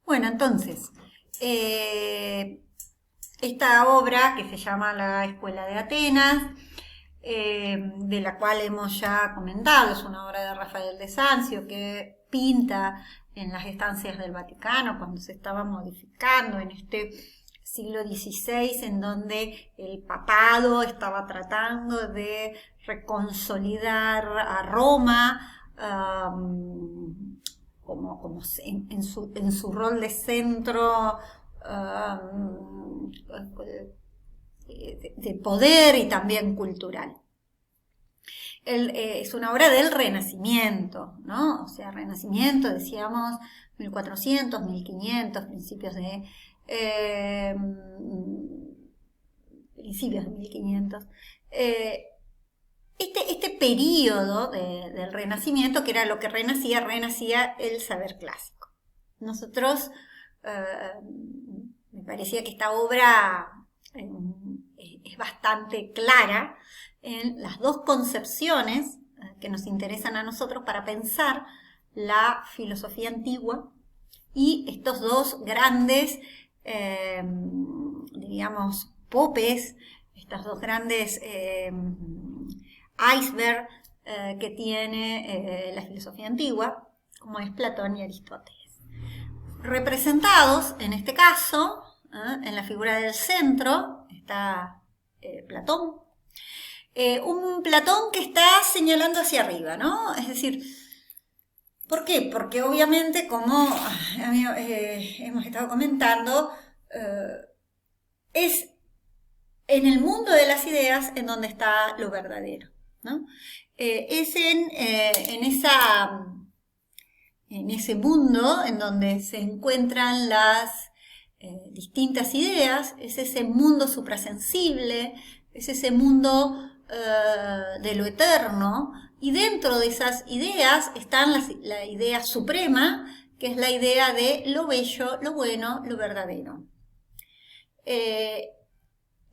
Bueno, entonces, esta obra que se llama La Escuela de Atenas, de la cual hemos ya comentado, es una obra de Rafael de Sanzio que pinta en las estancias del Vaticano cuando se estaba modificando en este siglo XVI, en donde el papado estaba tratando de reconsolidar a Roma como en su rol de centro de poder y también cultural. Es una obra del Renacimiento, ¿no? O sea, Renacimiento, decíamos, 1400, 1500, principios de 1500. Este periodo del Renacimiento, que era lo que renacía el saber clásico. Nosotros, me parecía que esta obra es bastante clara en las dos concepciones que nos interesan a nosotros para pensar la filosofía antigua y estos dos grandes, digamos, popes, estas dos grandes iceberg que tiene la filosofía antigua, como es Platón y Aristóteles. Representados, en este caso, en la figura del centro, está Platón. Un Platón que está señalando hacia arriba, ¿no? Es decir, ¿por qué? Porque obviamente, como hemos estado comentando, es en el mundo de las ideas en donde está lo verdadero, ¿no? Es en ese mundo en donde se encuentran las distintas ideas, es ese mundo suprasensible, es ese mundo de lo eterno, y dentro de esas ideas están la idea suprema, que es la idea de lo bello, lo bueno, lo verdadero.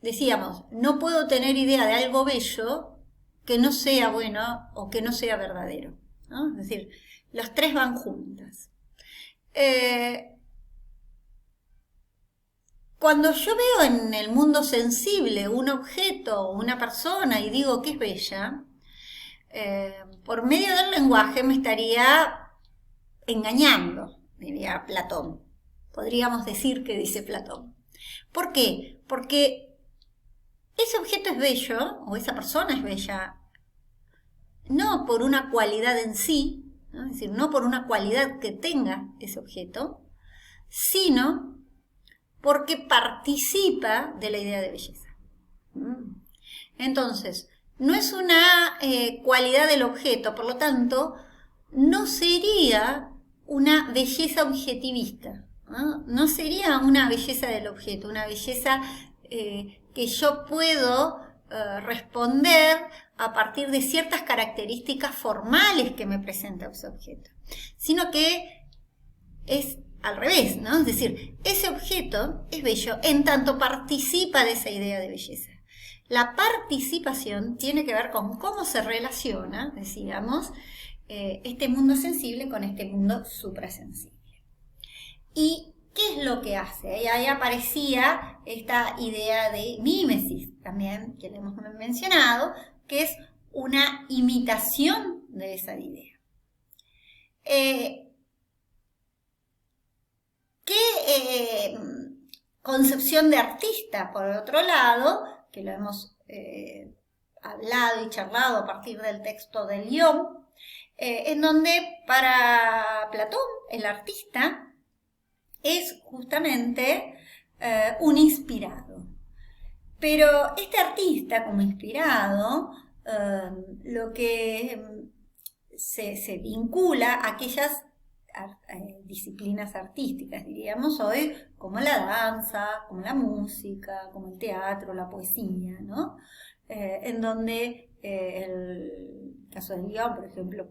Decíamos, no puedo tener idea de algo bello que no sea bueno o que no sea verdadero, ¿no? Es decir, las tres van juntas. Cuando yo veo en el mundo sensible un objeto o una persona y digo que es bella, por medio del lenguaje me estaría engañando, diría Platón. Podríamos decir que dice Platón. ¿Por qué? Porque ese objeto es bello, o esa persona es bella, no por una cualidad en sí, ¿no? Es decir, no por una cualidad que tenga ese objeto, sino porque participa de la idea de belleza. Entonces, no es una cualidad del objeto, por lo tanto, no sería una belleza objetivista, ¿no? No sería una belleza del objeto, una belleza que yo puedo responder a partir de ciertas características formales que me presenta ese objeto, sino que es al revés, ¿no? Es decir, ese objeto es bello en tanto participa de esa idea de belleza. La participación tiene que ver con cómo se relaciona, decíamos, este mundo sensible con este mundo suprasensible. ¿Y qué es lo que hace? Y ahí aparecía esta idea de mímesis también, que le hemos mencionado, que es una imitación de esa idea. ¿Qué concepción de artista, por otro lado, que lo hemos hablado y charlado a partir del texto de Lión, en donde para Platón el artista es justamente un inspirado. Pero este artista como inspirado, lo que se vincula a aquellas disciplinas artísticas, diríamos hoy, como la danza, como la música, como el teatro, la poesía, ¿no? En donde el caso de Lión, por ejemplo,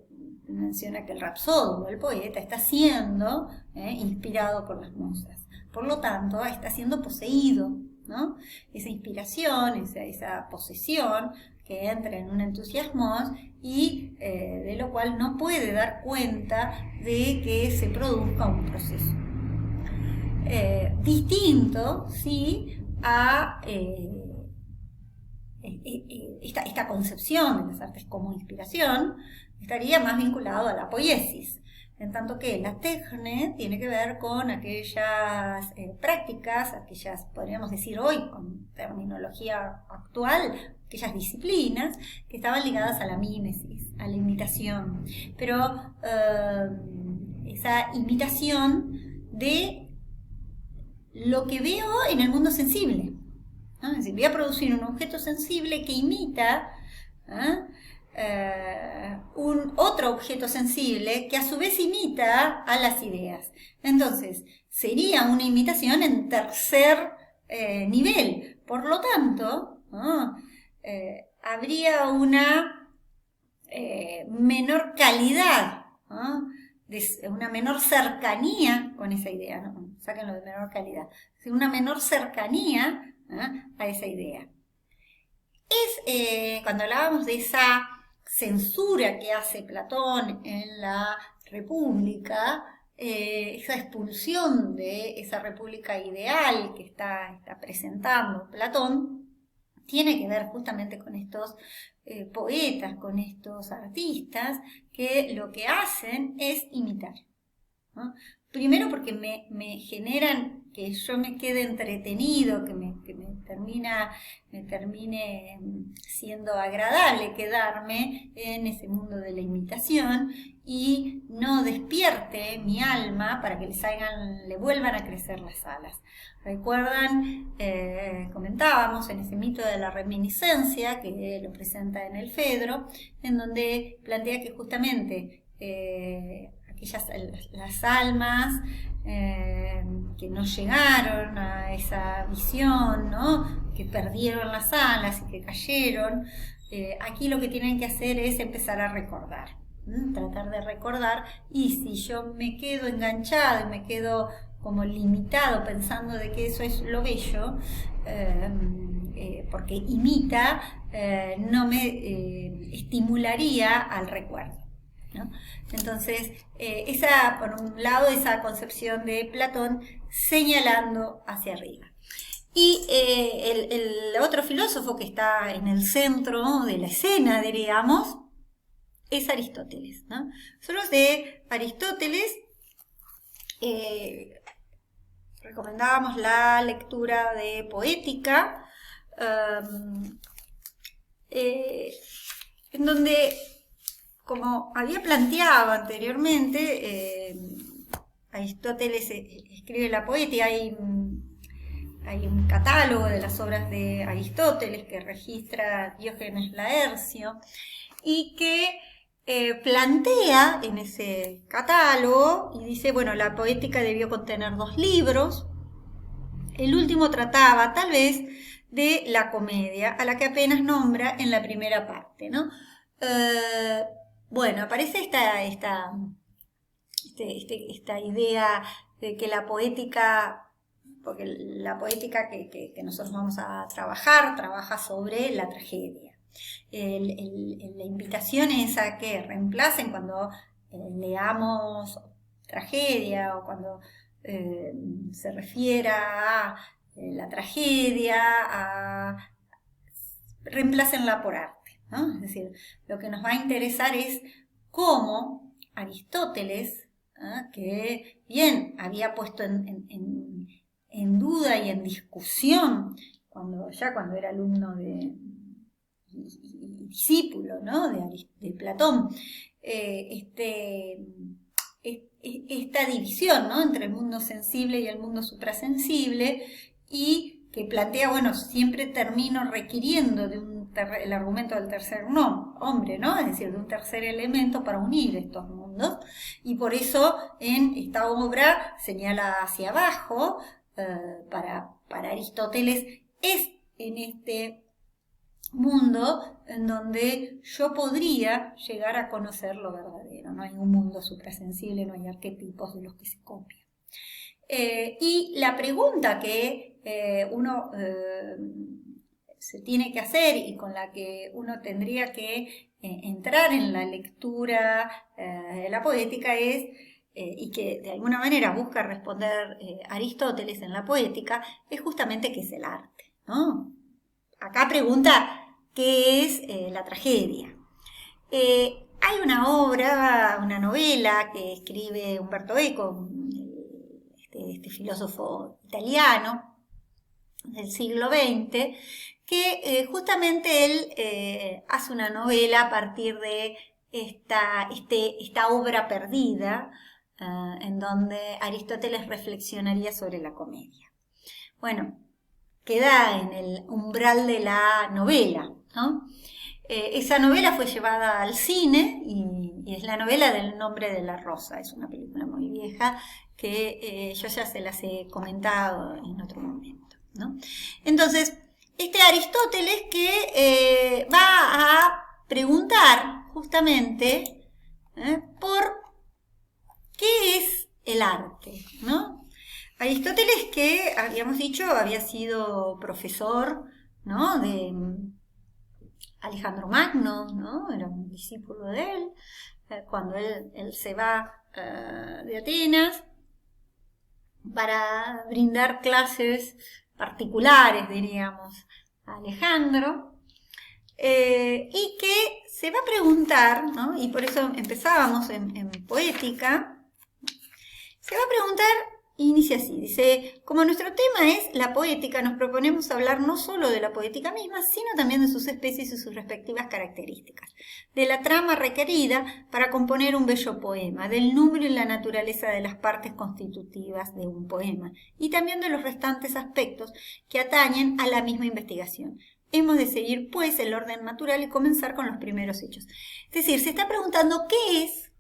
menciona que el rapsodo, el poeta, está siendo inspirado por las musas. Por lo tanto, está siendo poseído, ¿no? Esa inspiración, esa posesión que entra en un entusiasmo y de lo cual no puede dar cuenta de que se produzca un proceso. distinto, ¿sí?, a esta concepción de las artes como inspiración, estaría más vinculado a la poiesis. En tanto que la techne tiene que ver con aquellas prácticas, aquellas, podríamos decir hoy con terminología actual, aquellas disciplinas que estaban ligadas a la mímesis, a la imitación. Pero esa imitación de lo que veo en el mundo sensible, ¿no? Es decir, voy a producir un objeto sensible que imita un otro objeto sensible que a su vez imita a las ideas. Entonces, sería una imitación en tercer nivel. Por lo tanto, ¿no?, habría una menor calidad, ¿no?, una menor cercanía con esa idea, ¿no? Sáquenlo de menor calidad, una menor cercanía a esa idea. Cuando hablábamos de esa censura que hace Platón en la República, esa expulsión de esa república ideal que está presentando Platón, tiene que ver justamente con estos poetas, con estos artistas, que lo que hacen es imitar, ¿no? Primero porque me generan que yo me quede entretenido, que me termine siendo agradable quedarme en ese mundo de la imitación y no despierte mi alma para que le vuelvan a crecer las alas. ¿Recuerdan? Comentábamos en ese mito de la reminiscencia, que lo presenta en el Fedro, en donde plantea que justamente las almas que no llegaron a esa visión, ¿no?, que perdieron las alas y que cayeron, aquí lo que tienen que hacer es empezar a recordar, tratar de recordar, y si yo me quedo enganchado y me quedo como limitado pensando de que eso es lo bello, porque imita, no me estimularía al recuerdo, ¿no? Entonces, por un lado, esa concepción de Platón señalando hacia arriba. Y el otro filósofo que está en el centro de la escena, diríamos, es Aristóteles, ¿no? Nosotros de Aristóteles recomendábamos la lectura de Poética, en donde, como había planteado anteriormente, Aristóteles escribe la Poética. Hay un catálogo de las obras de Aristóteles que registra Diógenes Laercio y que plantea en ese catálogo y dice, bueno, la Poética debió contener 2 libros. El último trataba tal vez de la comedia, a la que apenas nombra en la primera parte, ¿no? Bueno, aparece esta idea de que la poética, porque la poética que nosotros vamos a trabaja sobre la tragedia. La invitación es a que reemplacen cuando leamos tragedia o cuando se refiera a la tragedia, reemplácenla por arte, ¿no? Es decir, lo que nos va a interesar es cómo Aristóteles, que bien había puesto en duda y en discusión cuando era alumno y discípulo, ¿no?, de Platón, esta división, ¿no?, entre el mundo sensible y el mundo suprasensible, y que plantea, bueno, siempre termino requiriendo de el argumento del tercer hombre, ¿no?, es decir, de un tercer elemento para unir estos mundos, y por eso en esta obra señala hacia abajo. Para Aristóteles es en este mundo en donde yo podría llegar a conocer lo verdadero. No hay un mundo suprasensible, no hay arquetipos de los que se copian. Y la pregunta que uno se tiene que hacer y con la que uno tendría que entrar en la lectura de la Poética es y que de alguna manera busca responder Aristóteles en la poética, es justamente qué es el arte, ¿no? Acá pregunta qué es la tragedia. Hay una obra, una novela que escribe Umberto Eco, este filósofo italiano del siglo XX, que justamente él hace una novela a partir de esta obra perdida, en donde Aristóteles reflexionaría sobre la comedia. Bueno, queda en el umbral de la novela, ¿no? Esa novela fue llevada al cine y es la novela del Nombre de la Rosa. Es una película muy vieja que yo ya se las he comentado en otro momento, ¿no? Entonces, este Aristóteles que va a preguntar justamente por qué es el arte, ¿no? Aristóteles, que habíamos dicho había sido profesor, ¿no?, de Alejandro Magno, ¿no? Era un discípulo de él, cuando él se va de Atenas para brindar clases particulares, diríamos, a Alejandro, y que se va a preguntar, ¿no? Y por eso empezábamos en poética, se va a preguntar. Inicia así, dice: como nuestro tema es la poética, nos proponemos hablar no solo de la poética misma, sino también de sus especies y sus respectivas características, de la trama requerida para componer un bello poema, del número y la naturaleza de las partes constitutivas de un poema, y también de los restantes aspectos que atañen a la misma investigación. Hemos de seguir, pues, el orden natural y comenzar con los primeros hechos. Es decir, se está preguntando qué es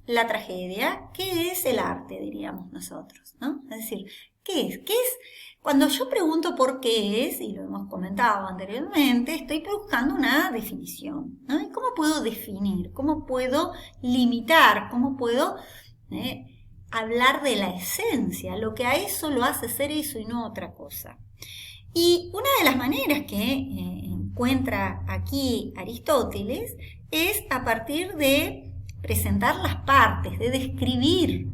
la tragedia, qué es el arte, diríamos nosotros, ¿no? Es decir, ¿qué es? ¿Qué es? Cuando yo pregunto por qué es, y lo hemos comentado anteriormente, estoy buscando una definición, ¿no? ¿Y cómo puedo definir? ¿Cómo puedo limitar? ¿Cómo puedo hablar de la esencia? Lo que a eso lo hace ser eso y no otra cosa. Y una de las maneras que encuentra aquí Aristóteles es a partir de presentar las partes, de describir.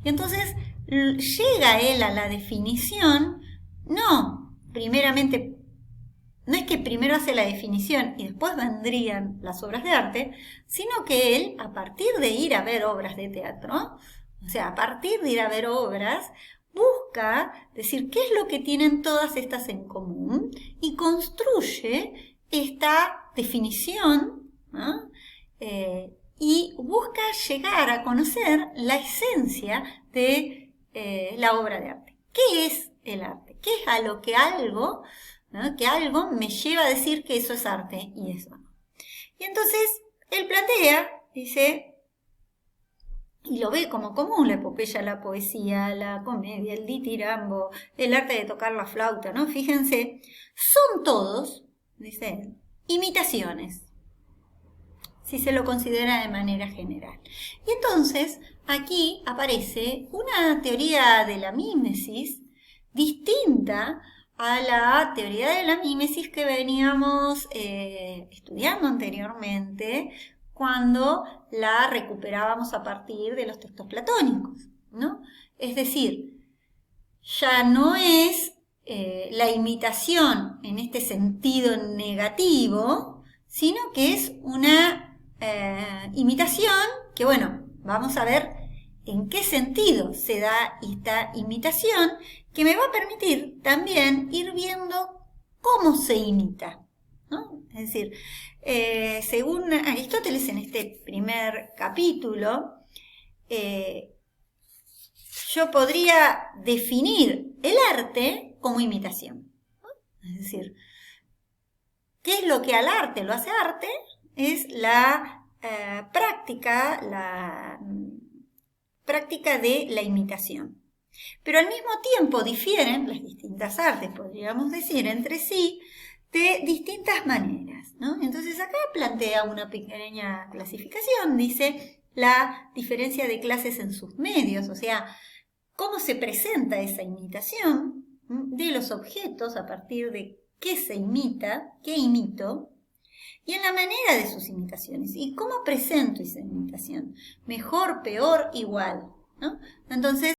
Y entonces llega él a la definición, no es que primero hace la definición y después vendrían las obras de arte, sino que él, a partir de ir a ver obras de teatro, o sea, a partir de ir a ver obras, busca decir qué es lo que tienen todas estas en común y construye esta definición, ¿no? Y busca llegar a conocer la esencia de la obra de arte. ¿Qué es el arte? ¿Qué es a lo que algo, ¿no?, que algo me lleva a decir que eso es arte y eso no? Y entonces él plantea, dice, y lo ve como común: la epopeya, la poesía, la comedia, el ditirambo, el arte de tocar la flauta, ¿no? Fíjense, son todos, dice él, imitaciones, si se lo considera de manera general. Y entonces aquí aparece una teoría de la mímesis distinta a la teoría de la mímesis que veníamos estudiando anteriormente cuando la recuperábamos a partir de los textos platónicos, ¿no? Es decir, ya no es la imitación en este sentido negativo, sino que es una imitación que, bueno, vamos a ver en qué sentido se da esta imitación, que me va a permitir también ir viendo cómo se imita, ¿no? Es decir, según Aristóteles en este primer capítulo, yo podría definir el arte como imitación, ¿no? Es decir, ¿qué es lo que al arte lo hace arte? Es la práctica de la imitación. Pero al mismo tiempo difieren las distintas artes, podríamos decir, entre sí, de distintas maneras, ¿no? Entonces acá plantea una pequeña clasificación, dice la diferencia de clases en sus medios, o sea, cómo se presenta esa imitación de los objetos, a partir de qué se imita, qué imito, y en la manera de sus imitaciones. ¿Y cómo presento esa imitación? Mejor, peor, igual, ¿no? Entonces,